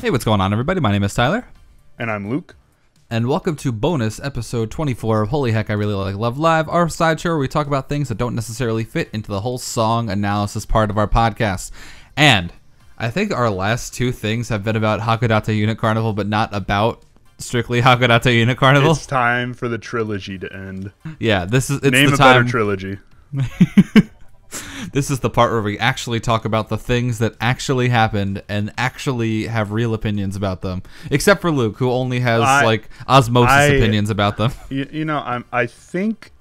Hey, what's going on, everybody? My name is Tyler. And I'm Luke. And welcome to bonus episode 24 of Holy Heck, I Really Like Love Live, our sideshow where we talk about things that don't necessarily fit into the whole song analysis part of our podcast. And I think our last two things have been about HAKODATE Unit Carnival, but not about strictly HAKODATE Unit Carnival. It's time for the trilogy to end. Yeah, it's Name the a time. better trilogy. This is the part where we actually talk about the things that actually happened and actually have real opinions about them. Except for Luke, who only has osmosis opinions about them. I think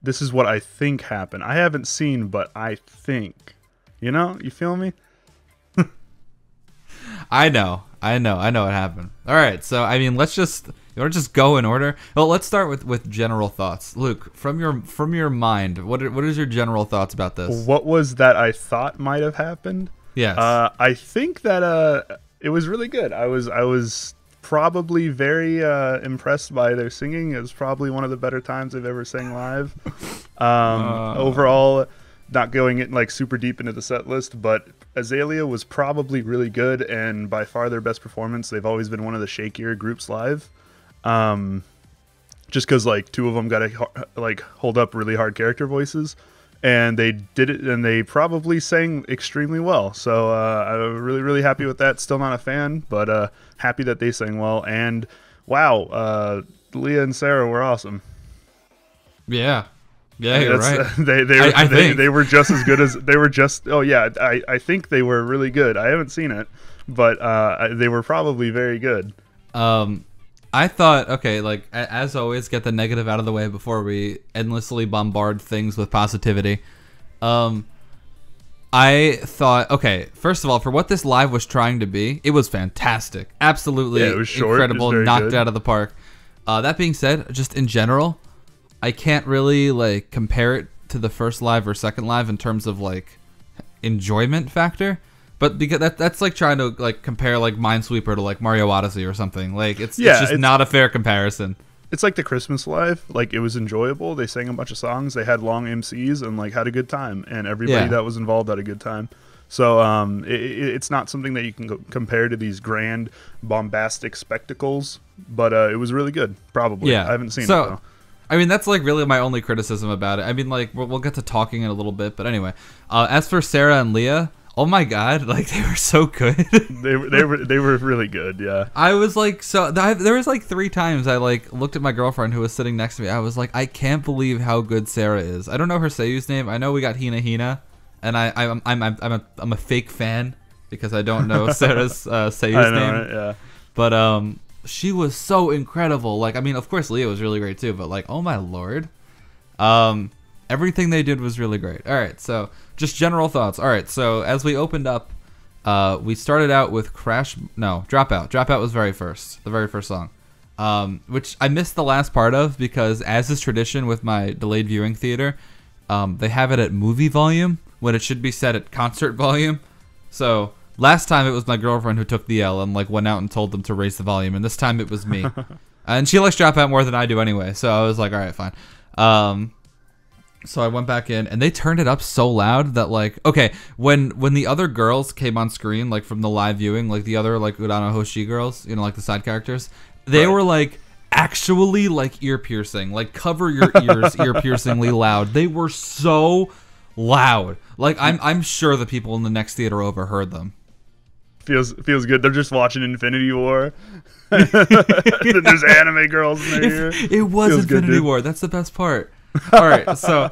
this is what I think happened. I haven't seen, but I think. You feel me? I know what happened. All right, so I mean, you want to just go in order? Well, let's start with general thoughts. Luke, from your mind, what is your general thoughts about this? What was that I thought might have happened? Yes. I think that it was really good. I was probably very impressed by their singing. It was probably one of the better times I've ever sang live. Overall, not going in like super deep into the set list, but Azalea was probably really good and by far their best performance. They've always been one of the shakier groups live. Just because like two of them got to hold up really hard character voices, and they did it, and they probably sang extremely well. So I'm really happy with that. Still not a fan, but happy that they sang well. And wow, Leah and Sarah were awesome. Yeah, you're right. They were just as good as they were just. Oh yeah, I think they were really good. I haven't seen it, but they were probably very good. I thought, okay, like, as always, get the negative out of the way before we endlessly bombard things with positivity. I thought, okay, first of all, for what this live was trying to be, it was fantastic. Absolutely it was short, incredible, it was knocked good. Out of the park. That being said, just in general, I can't really, like, compare it to the first live or second live in terms of, like, enjoyment factor. But because that's like trying to like compare like Minesweeper to like Mario Odyssey or something. Like it's just not a fair comparison. It's like the Christmas live. Like it was enjoyable. They sang a bunch of songs. They had long MCs and like had a good time. And everybody that was involved had a good time. So it's not something that you can compare to these grand bombastic spectacles. But it was really good. Probably. Yeah. I haven't seen it though. I mean, that's like really my only criticism about it. I mean, like we'll get to talking in a little bit. But anyway, as for Sarah and Leah. Oh my god, like they were so good. they were really good, yeah. I was like, there was like 3 times I like looked at my girlfriend who was sitting next to me. I was like, I can't believe how good Sarah is. I don't know her Seiyu's name. I know we got Hina, and I'm a fake fan because I don't know Sarah's Seiyu's name. Right? Yeah. But she was so incredible. Like I mean, of course Leah was really great too, but like, oh my lord. Everything they did was really great. All right, so just general thoughts. All right, so as we opened up, we started out with Dropout. Dropout was the very first song, which I missed the last part of because, as is tradition with my delayed viewing theater, they have it at movie volume when it should be set at concert volume. So last time it was my girlfriend who took the L and like went out and told them to raise the volume, and this time it was me. And she likes Dropout more than I do anyway, so I was like, all right, fine. So I went back in, and they turned it up so loud that, like, okay, when the other girls came on screen, like, from the live viewing, like, the other, like, Urano Hoshi girls, you know, like, the side characters, they were, like, actually, like, ear-piercing. Like, cover your ears ear-piercingly loud. They were so loud. Like, I'm sure the people in the next theater overheard them. Feels good. They're just watching Infinity War. There's anime girls in their ear. It was feels Infinity good, War. That's the best part. All right, so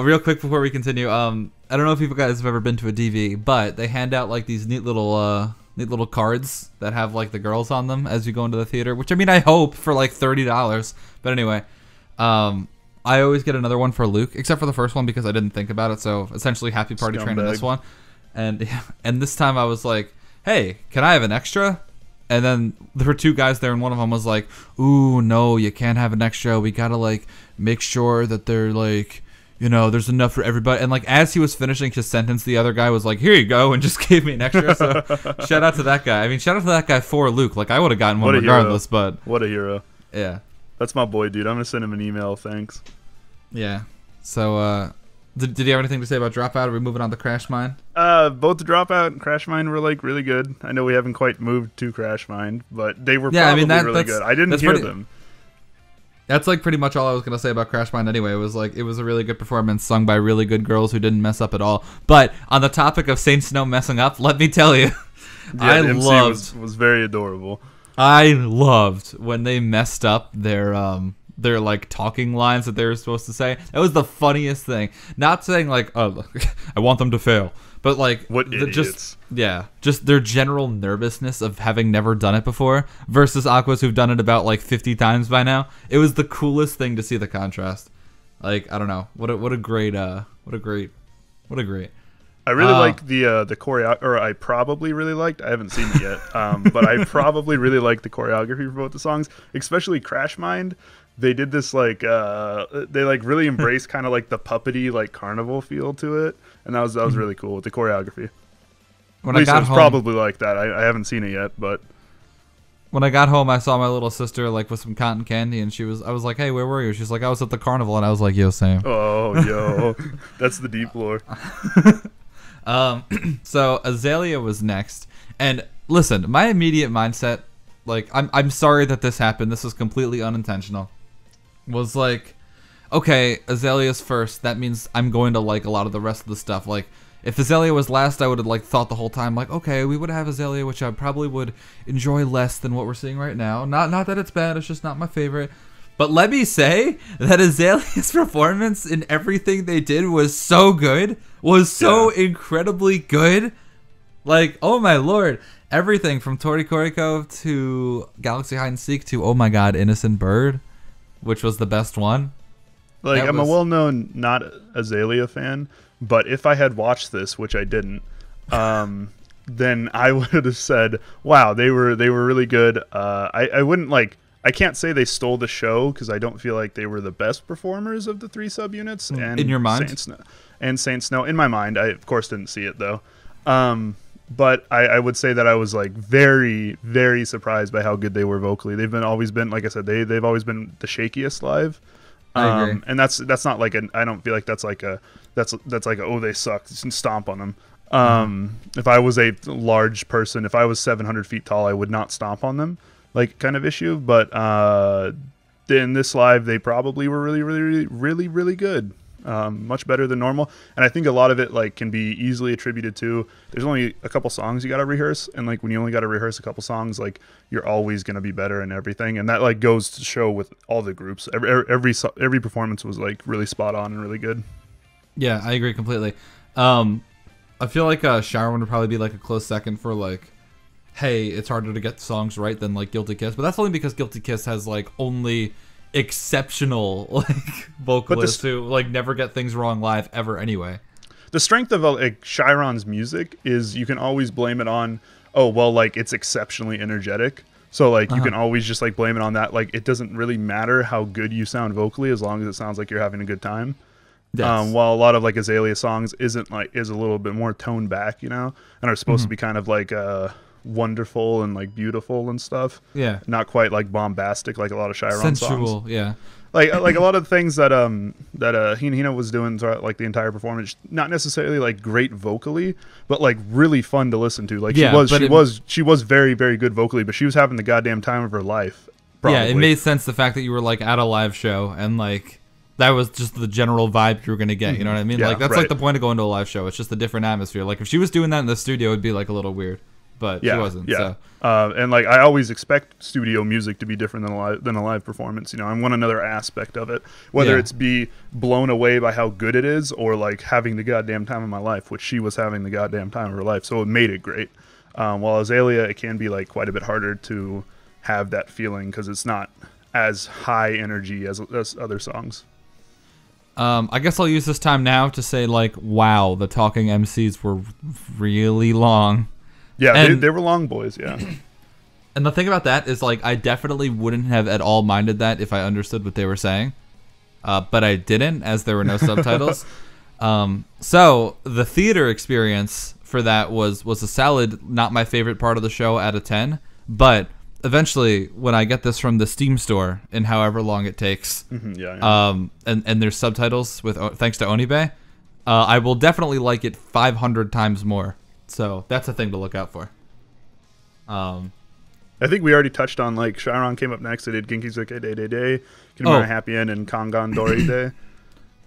real quick before we continue, I don't know if you guys have ever been to a DV, but they hand out like these neat little cards that have like the girls on them as you go into the theater. Which I mean, I hope for like $30. But anyway, I always get another one for Luke, except for the first one because I didn't think about it. So essentially, Happy Party Train in this one, and this time I was like, hey, can I have an extra? And then there were 2 guys there, and one of them was like, ooh, no, you can't have an extra. We gotta, like, make sure that they're, like, you know, there's enough for everybody. And, like, as he was finishing his sentence, the other guy was like, here you go, and just gave me an extra. So shout out to that guy. I mean, shout out to that guy for Luke. Like, I would have gotten one regardless, but... What a hero. Yeah. That's my boy, dude. I'm gonna send him an email, thanks. Yeah. So, Did you have anything to say about Dropout? Are we moving on to Crash Mine? Both the Dropout and Crash Mine were like really good. I know we haven't quite moved to Crash Mine, but they were probably really good. I didn't hear them. That's like pretty much all I was gonna say about Crash Mine anyway. It was a really good performance sung by really good girls who didn't mess up at all. But on the topic of Saint Snow messing up, let me tell you, I loved was very adorable. I loved when they messed up their like talking lines that they were supposed to say. That was the funniest thing. Not saying like, oh, I want them to fail, but like what idiots. Just their general nervousness of having never done it before versus Aquas who've done it about like 50 times by now. It was the coolest thing to see the contrast. Like, I don't know, what a great. I really like the choreo, or I probably really liked. I haven't seen it yet, but I probably really liked the choreography for both the songs, especially Crash Mind. They did this like they like really embraced kind of like the puppety like carnival feel to it, and that was really cool with the choreography. When At least I got it was home, probably like that. I haven't seen it yet, but when I got home, I saw my little sister like with some cotton candy, and I was like, "Hey, where were you?" She's like, "I was at the carnival," and I was like, "Yo, same." Oh, yo, that's the deep lore. So Azalea was next, and listen, my immediate mindset, like, I'm sorry that this happened. This was completely unintentional. Was like, okay, Azalea's first. That means I'm going to like a lot of the rest of the stuff. Like, if Azalea was last, I would have like thought the whole time, like, okay, we would have Azalea, which I probably would enjoy less than what we're seeing right now. Not that it's bad. It's just not my favorite. But let me say that Azalea's performance in everything they did was so good. Was so incredibly good. Like, oh my lord. Everything from Tori Koriko to Galaxy Hide and Seek to, oh my god, Innocent Bird, which was the best one. Like, I'm a well-known not Azalea fan, but if I had watched this, which I didn't, then I would have said, wow, they were really good. I wouldn't like... I can't say they stole the show because I don't feel like they were the best performers of the three subunits. And in your mind? Saint Snow. In my mind. I, of course, didn't see it, though. But I would say that I was like very, very surprised by how good they were vocally. They've always been, like I said, they've always been the shakiest live. I agree. And that's not like I don't feel like that's like a oh, they suck, stomp on them. If I was a large person, if I was 700 feet tall, I would not stomp on them, like kind of issue. But in this live, they probably were really, really, really, really, really good. Much better than normal, and I think a lot of it like can be easily attributed to there's only a couple songs you got to rehearse, and like when you only got to rehearse a couple songs, like you're always going to be better and everything, and that like goes to show with all the groups. Every performance was like really spot on and really good. Yeah, I agree completely. I feel like Sharon would probably be like a close second for like, hey, it's harder to get songs right than like Guilty Kiss, but that's only because Guilty Kiss has like only exceptional like vocalists who like never get things wrong live ever anyway. The strength of like Chiron's music is you can always blame it on, oh well, like it's exceptionally energetic, so like you can always just like blame it on that. Like it doesn't really matter how good you sound vocally as long as it sounds like you're having a good time. Yes. While a lot of like Azalea songs is a little bit more toned back, you know, and are supposed to be kind of like wonderful and like beautiful and stuff. Yeah, not quite like bombastic like a lot of Chiron songs. Yeah, like a lot of the things that Hina was doing throughout like the entire performance, not necessarily like great vocally, but like really fun to listen to. Like she was very, very good vocally, but she was having the goddamn time of her life. Probably. Yeah, it made sense the fact that you were like at a live show and like that was just the general vibe you were gonna get. You know what I mean? Yeah, like that's like the point of going to a live show. It's just a different atmosphere. Like if she was doing that in the studio, it'd be like a little weird. But she wasn't. Yeah. So. And like I always expect studio music to be different than a live performance. You know, I want another aspect of it, whether it's be blown away by how good it is, or like having the goddamn time of my life, which she was having the goddamn time of her life. So it made it great. While Azalea, it can be like quite a bit harder to have that feeling because it's not as high energy as other songs. I guess I'll use this time now to say like, wow, the talking MCs were really long. Yeah, they were long boys, yeah. And the thing about that is, like, I definitely wouldn't have at all minded that if I understood what they were saying. But I didn't, as there were no subtitles. So, the theater experience for that was a solid, not my favorite part of the show out of 10. But eventually, when I get this from the Steam store in however long it takes, and there's subtitles with thanks to Onibe, I will definitely like it 500 times more. So that's a thing to look out for. I think we already touched on, like, Chiron came up next. They did Genki Zuke Day Day Day, Kinamara Happy End, and Kangan Dori Day.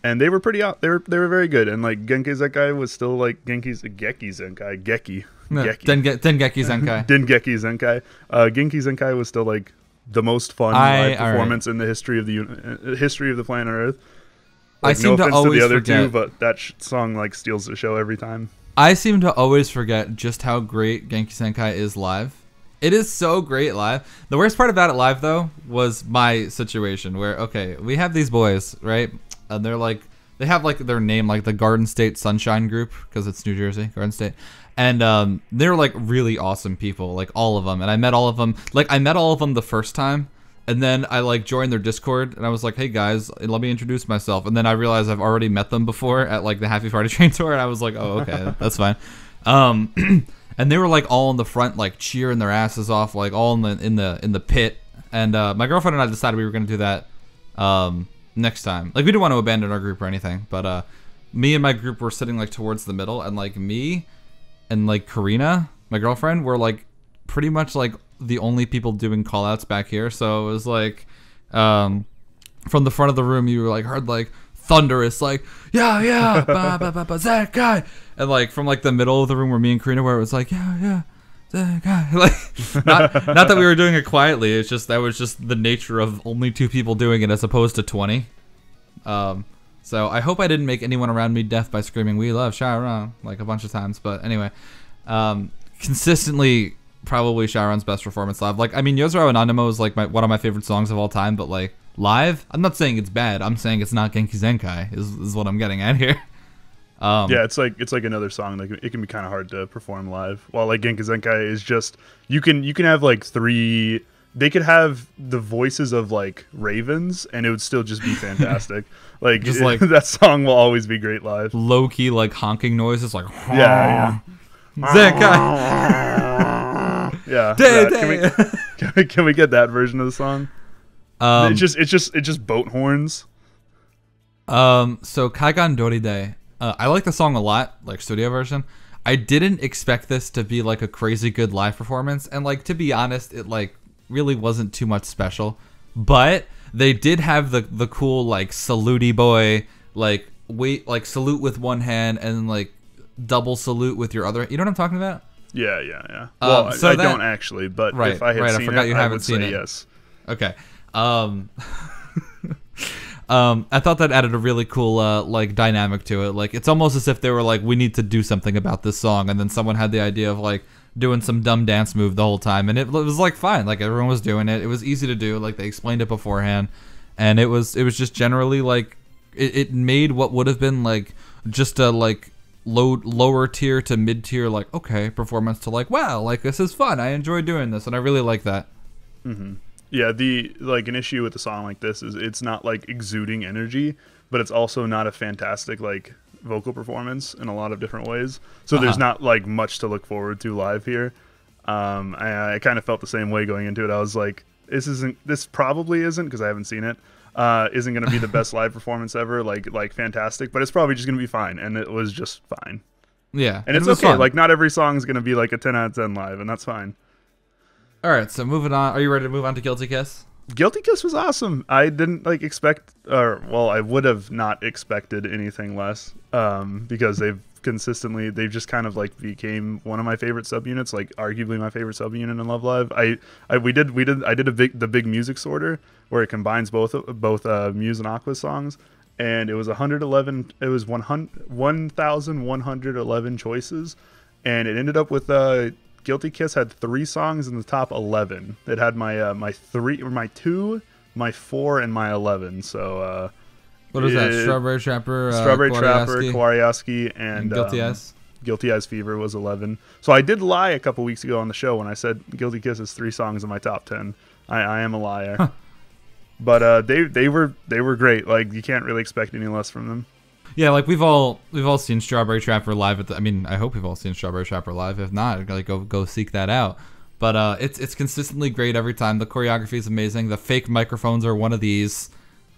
And they were pretty out. They were very good. And, like, Genki Zenkai was still, like, Geki Zenkai. Geki. Dengeki Zenkai. Dengeki Zenkai. Genki Zenkai was still, like, the most fun live performance in the history of the planet Earth. Like, I seem to always the other forget. two, but that song, like, steals the show every time. I seem to always forget just how great Genki Senkai is live. It is so great live. The worst part about it live, though, was my situation where, okay, we have these boys, right? And they're like, they have like their name, like the Garden State Sunshine Group, because it's New Jersey, Garden State. And they're like really awesome people, like all of them. And I met all of them. Like I met all of them the first time. And then I like joined their Discord and I was like, hey guys, let me introduce myself. And then I realized I've already met them before at like the Happy Friday Train Tour. And I was like, oh, okay, that's fine. And they were like all in the front, like cheering their asses off, like all in the pit. And my girlfriend and I decided we were gonna do that next time. Like we didn't want to abandon our group or anything, but me and my group were sitting like towards the middle, and like me and like Karina, my girlfriend, were like pretty much like the only people doing call outs back here. So it was like from the front of the room you were like heard like thunderous like yeah ba ba ba ba that guy, and like from like the middle of the room where me and Karina were, it was like yeah that guy. Like not that we were doing it quietly, it's just that was just the nature of only 2 people doing it as opposed to 20. So I hope I didn't make anyone around me deaf by screaming "We love Chiron" like a bunch of times. But anyway, consistently probably Chiron's best performance live. Like I mean, Yozuru Anonimo is like one of my favorite songs of all time, but like live, I'm not saying it's bad. I'm saying it's not Genki Zenkai is what I'm getting at here. Yeah, it's like another song. Like it can be kind of hard to perform live. While like Genki Zenkai is just you can have like 3. They could have the voices of like ravens, and it would still just be fantastic. Like just like that song will always be great live. Low key like honking noises, like yeah. Zenkai. Yeah. Can we get that version of the song? It's just boat horns. So Kaigan Dori Day. I like the song a lot, like studio version. I didn't expect this to be like a crazy good live performance, and like to be honest, it like really wasn't too much special. But they did have the cool like salute boy, like salute with one hand and like double salute with your other. You know what I'm talking about? Yeah. Well, I don't actually, but right, if I had seen it, I would say yes. Okay. I thought that added a really cool like dynamic to it. Like it's almost as if they were like, we need to do something about this song, and then someone had the idea of like doing some dumb dance move the whole time, and it was like fine. Like everyone was doing it. It was easy to do. Like they explained it beforehand, and it was just generally like it made what would have been like just a like lower tier to mid tier like okay performance to like wow like this is fun. I enjoy doing this, and I really like that. Mm-hmm. Yeah, an issue with a song like this is it's not like exuding energy, but it's also not a fantastic like vocal performance in a lot of different ways. So there's not like much to look forward to live here. I kind of felt the same way going into it. I was like, this probably isn't, because I haven't seen it, isn't going to be the best live performance ever, like fantastic, but it's probably just going to be fine, and it was just fine. Yeah, and it's okay. Fun. Like not every song is going to be like a 10 out of 10 live, and that's fine. All right, so moving on. Are you ready to move on to Guilty Kiss? Guilty Kiss was awesome. I didn't expect, I would have not expected anything less, because they've just kind of like became one of my favorite subunits, like arguably my favorite subunit in Love Live. I did the big music sorter where it combines both Muse and Aqua's songs, and it was 111. It was 1,111 choices, and it ended up with Guilty Kiss had 3 songs in the top 11. It had my 3, or my 2, my 4, and my 11. So what is that? Strawberry Trapper, Kawariaski, and Guilty Eyes. Guilty Eyes Fever was 11. So I did lie a couple weeks ago on the show when I said Guilty Kiss is 3 songs in my top 10. I am a liar. Huh. But they were great. Like you can't really expect any less from them. Yeah, like we've all seen Strawberry Trapper live at the. I mean, I hope we've all seen Strawberry Trapper live. If not, like go seek that out. But it's consistently great every time. The choreography is amazing. The fake microphones are one of these.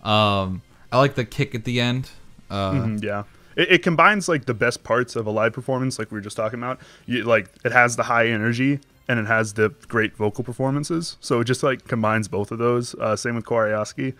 I like the kick at the end. Yeah, it combines like the best parts of a live performance, like we were just talking about. Like it has the high energy and it has the great vocal performances, so it just like combines both of those. Same with Koreaski,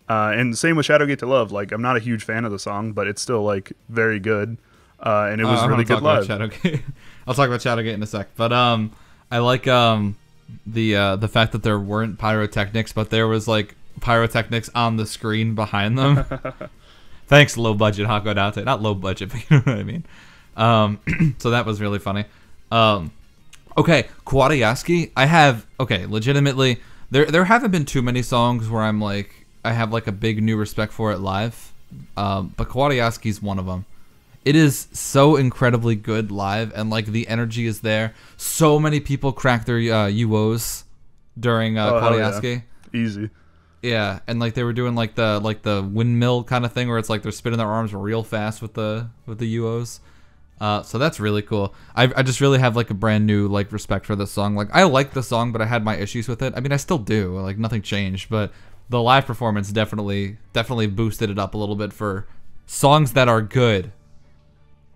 and same with Shadowgate to Love. Like I'm not a huge fan of the song, but it's still like very good, and it was really good live. Shadowgate. I'll talk about Shadowgate in a sec, but I like the fact that there weren't pyrotechnics, but there was like pyrotechnics on the screen behind them. Thanks, low budget HAKODATE. Not low budget, but you know what I mean. So that was really funny. Okay, Koreaski. Legitimately, there haven't been too many songs where I'm like, I have like a big new respect for it live. But Koreaski's one of them. It is so incredibly good live, and like the energy is there. So many people crack their UOs during Koreaski. Yeah. Easy. Yeah, and like they were doing like the windmill kind of thing where it's like they're spinning their arms real fast with the UOs. So that's really cool. I just really have like a brand new like respect for this song. Like I like the song, but I had my issues with it. I mean, I still do. Like nothing changed, but the live performance definitely boosted it up a little bit for songs that are good.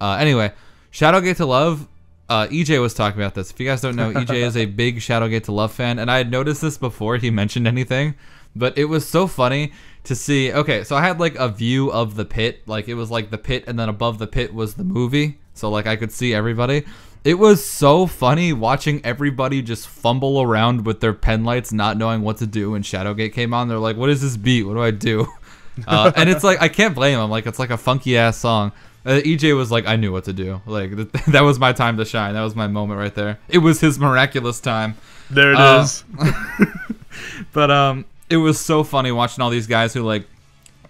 Anyway, Shadowgate to Love. EJ was talking about this. If you guys don't know, EJ is a big Shadowgate to Love fan, and I had noticed this before he mentioned anything, but it was so funny to see. Okay, so I had like a view of the pit, like it was like the pit, and then above the pit was the movie, so like I could see everybody. It was so funny watching everybody just fumble around with their pen lights, not knowing what to do. When Shadowgate came on, they're like, "What is this beat? What do I do?" And it's like I can't blame them. Like it's like a funky ass song. EJ was like, I knew what to do. Like that was my time to shine. That was my moment right there. It was his miraculous time. There it is. But it was so funny watching all these guys who like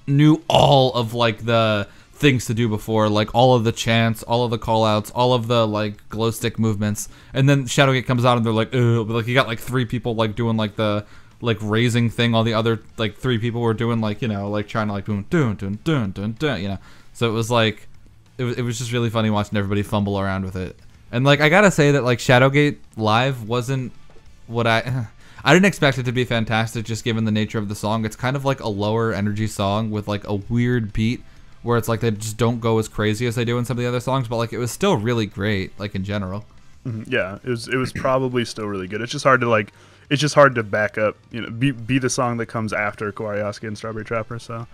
knew all of like the things to do before, like all of the chants, all of the call outs, all of the like glow stick movements, and then Shadowgate comes out and they're like, ugh, but like you got like 3 people like doing like the like raising thing, all the other like 3 people were doing like, you know, like trying to like doing dun dun dun dun dun, you know. So it was like it was just really funny watching everybody fumble around with it. And like I gotta say that like Shadowgate live wasn't what I didn't expect it to be fantastic, just given the nature of the song. It's kind of like a lower energy song with like a weird beat where it's like they just don't go as crazy as they do in some of the other songs, but like it was still really great, like in general. Yeah, it was probably still really good. It's just hard to back up, you know, be the song that comes after Koreaski and Strawberry Trapper. So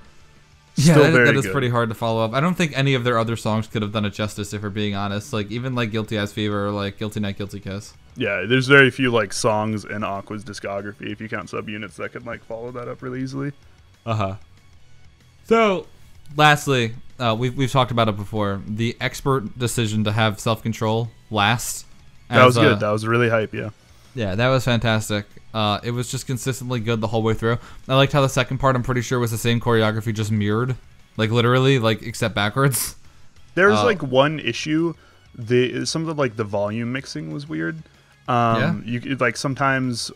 yeah, that is pretty hard to follow up. I don't think any of their other songs could have done it justice, if we're being honest. Like even like Guilty as Fever or like Guilty Night, Guilty Kiss. Yeah, there's very few like songs in Aqua's discography, if you count subunits, that could like follow that up really easily. So, lastly, we've talked about it before. The expert decision to have Self Control last. That was good. That was really hype. Yeah. Yeah, that was fantastic. It was just consistently good the whole way through. I liked how the second part, I'm pretty sure, was the same choreography, just mirrored, like literally, like except backwards. There was like one issue. Some of the like the volume mixing was weird. You like sometimes,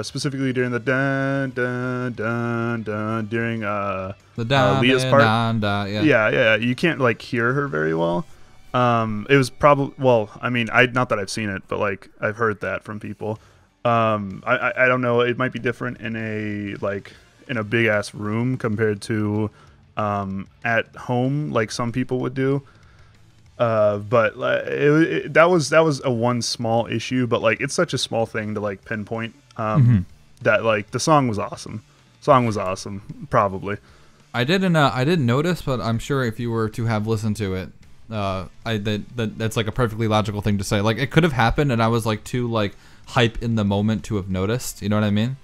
specifically during the dun dun dun dun during the Leah's part. Yeah, you can't like hear her very well. It was probably, well, I mean, not that I've seen it, but like I've heard that from people. I don't know. It might be different in a big ass room compared to at home, like some people would do. But that was a one small issue, but like it's such a small thing to like pinpoint. That like the song was awesome. Probably. I didn't notice, but I'm sure if you were to have listened to it, that's like a perfectly logical thing to say. Like it could have happened, and I was like too like hype in the moment to have noticed. You know what I mean?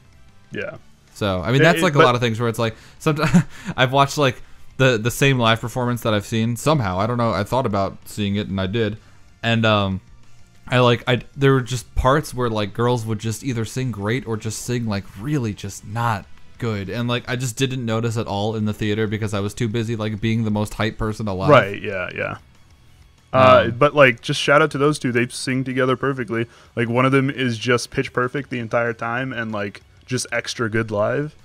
Yeah. So I mean that's like a lot of things where it's like sometimes I've watched like the same live performance that I've seen somehow. I don't know. I thought about seeing it and I did, and there were just parts where like girls would just either sing great or just sing like really just not good, and like I just didn't notice at all in the theater because I was too busy like being the most hype person alive. Right. Yeah. But like just shout out to those two. They sing together perfectly. Like one of them is just pitch perfect the entire time and like just extra good live.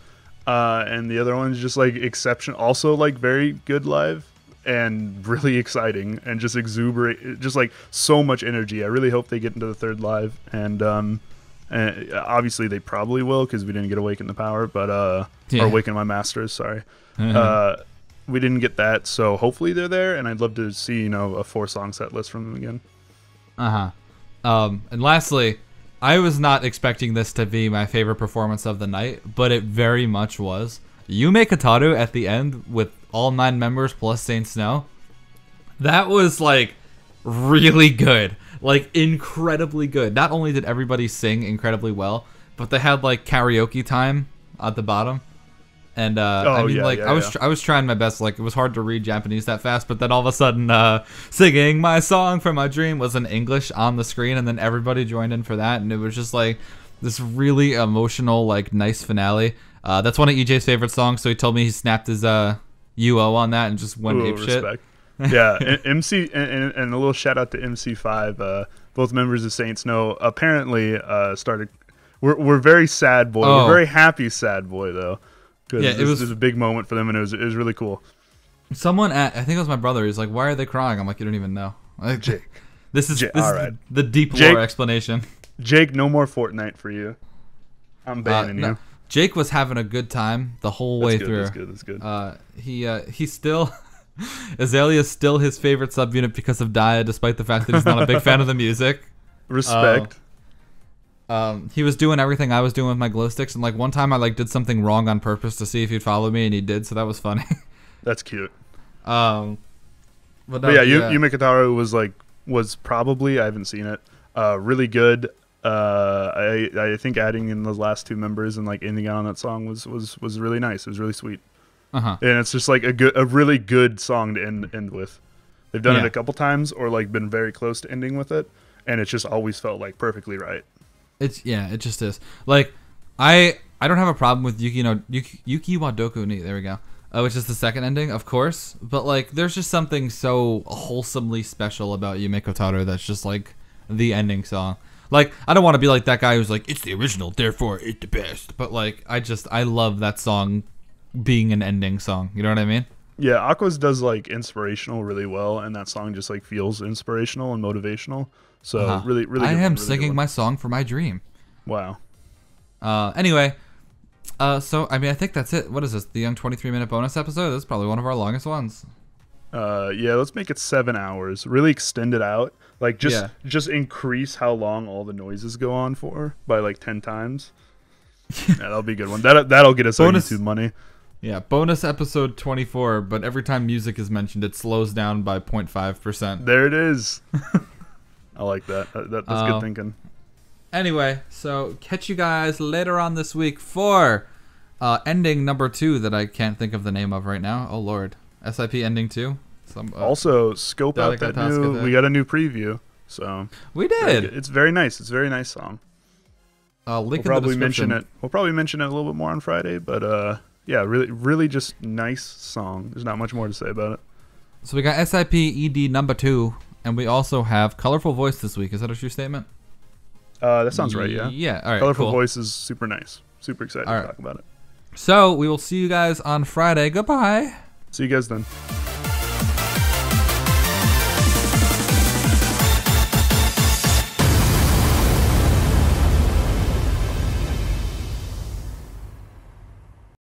And the other one's just like exceptional, also like very good live and really exciting and just exuberant, just like so much energy. I really hope they get into the third live, and obviously they probably will because we didn't get Awaken the Power, but or Awaken My Masters, sorry. we didn't get that, so hopefully they're there, and I'd love to see, a 4-song set list from them again. And lastly, I was not expecting this to be my favorite performance of the night, but it very much was. Yume Kataru at the end with all 9 members plus Saint Snow. That was like really good. Like incredibly good. Not only did everybody sing incredibly well, but they had like karaoke time at the bottom. And I was trying my best. Like, it was hard to read Japanese that fast, but then all of a sudden singing my song for my dream was in English on the screen, and then everybody joined in for that, and it was just like this really emotional, like, nice finale. That's one of EJ's favorite songs, so he told me he snapped his UO on that and just went apeshit. Yeah, MC and a little shout out to MC5. Both members of Saint Snow apparently started. We're very sad boy. We're very happy sad boy though. Yeah, it was a big moment for them, and it was really cool. Someone I think it was my brother. He's like, "Why are they crying?" I'm like, "You don't even know." Like, Jake, this is all right. The deep lore explanation. Jake, no more Fortnite for you. I'm banning you. Jake was having a good time the whole way through. That's good. He's still Azalea is still his favorite subunit because of Daya, despite the fact that he's not a big fan of the music. Respect. He was doing everything I was doing with my glow sticks, and like one time I like did something wrong on purpose to see if he'd follow me, and he did, so that was funny. That's cute. But yeah, Yume Kataru was probably, I haven't seen it, really good. I think adding in those last 2 members and like ending out on that song was really nice. It was really sweet. And it's just like a really good song to end with. They've done it a couple times or like been very close to ending with it, and it's just always felt like perfectly right. It just is. Like, I don't have a problem with Yuki wa Doku ni, there we go. Which is the second ending, of course. But like, there's just something so wholesomely special about Yume Kotaro that's just like the ending song. Like, I don't want to be like that guy who's like, it's the original, therefore it's the best. But like, I love that song being an ending song. You know what I mean? Yeah, Aqua's does like inspirational really well, and that song just like feels inspirational and motivational. So really good. I am singing my song for my dream. Wow. Anyway, so I mean, I think that's it. What is this? The Young 23-minute bonus episode? This is probably one of our longest ones. Yeah, let's make it 7 hours. Really extend it out. Like just increase how long all the noises go on for by like 10 times. Yeah, that'll be a good one. That'll get us bonus YouTube money. Yeah, bonus episode 24, but every time music is mentioned, it slows down by 0.5%. There it is. I like that. That's good thinking. Anyway, so catch you guys later on this week for ending number 2 that I can't think of the name of right now. Oh, Lord. SIP ending 2. Also, scope out that new... We got a new preview. So we did. It's very nice. It's a very nice song. Link in the description. We'll probably mention it a little bit more on Friday, but yeah, really just nice song. There's not much more to say about it. So we got SIP ED number 2, and we also have Colorful Voice this week. Is that a true statement? That sounds right, yeah. Yeah, all right, Colorful Voice is super nice. Super excited to talk about it. So we will see you guys on Friday. Goodbye. See you guys then.